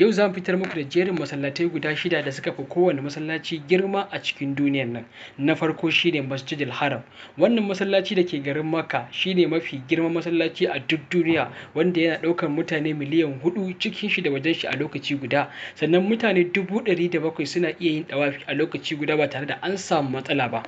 Yau za mu fitar muku da jerin masallatai guda 6 da suka fi kowane masallaci girma a cikin duniyar nan. Na farko shine Masjidil Haram. Wannan masallaci da ke garin Makka shine mafi girman masallaci a duk duniya, wanda yana ɗaukar mutane miliyan 4 cikin shi da wajen shi a lokaci guda. Sannan mutane 700,000 suna iya yin ɗawafi a lokaci guda ba tare da an samu matsala ba.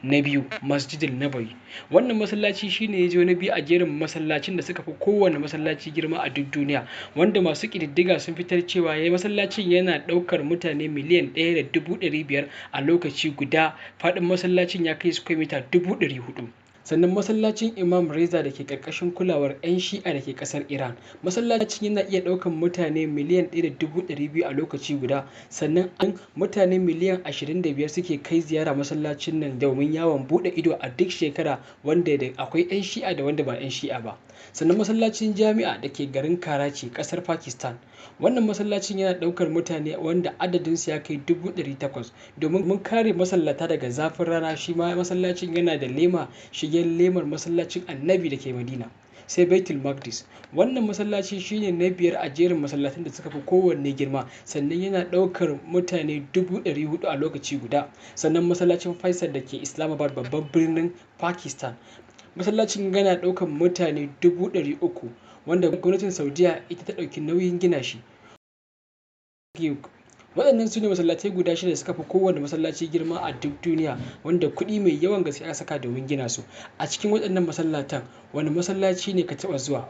Na biyu, Masjidil Nabawi. Wannan masallaci shine ya zo na biyu a jerin masallacin da suka fi kowane masallaci girma a duk duniya, wanda masu ƙididdiga sun fitar cewa masallacin yana ɗaukar mutane miliyan 1.500,000 a lokaci guda. Faɗin masallacin ya kai square mita 400,000. Sannan masallacin Imam Reza da ke ƙarƙashin kulawar 'yan Shi'a da ke ƙasar Iran. Masallacin yana iya ɗaukar mutane miliyan 1.200,000 a lokaci guda. Sannan mutane miliyan 25 suke kai ziyara masallacin nan domin yawon buɗe ido a duk shekara, wanda akwai 'yan Shi'a da wanda ba 'yan Shi'a ba. Sannan masallacin Jami'a da ke garin Karachi, ƙasar Pakistan. Wannan masallacin yana ɗaukar mutane wanda adadinsu ya kai 800,000. Domin mun kare masallata daga zafin rana, shi ma masallacin yana da lema, shigen lemar masallacin Annabi da ke Madina. Sai Baitul Maqdis. Wannan masallaci shine na biyar a jerin masallatan da suka fi kowanne girma, sannan yana ɗaukar mutane 400,000 a lokaci guda. Sannan masallacin Faisal da ke Islamabad, babban birnin Pakistan. Masallacin yana ɗaukar mutane 300,000, wanda gwamnatin Saudiya ita ta ɗauki nauyin gina shi. Waɗannan su ne masallatai guda 6 da suka fi kowane masallaci girma a duk duniya, wanda kuɗi mai yawan gaske aka saka domin gina su. A cikin waɗannan masallatan, wani masallaci ne ka taɓa zuwa?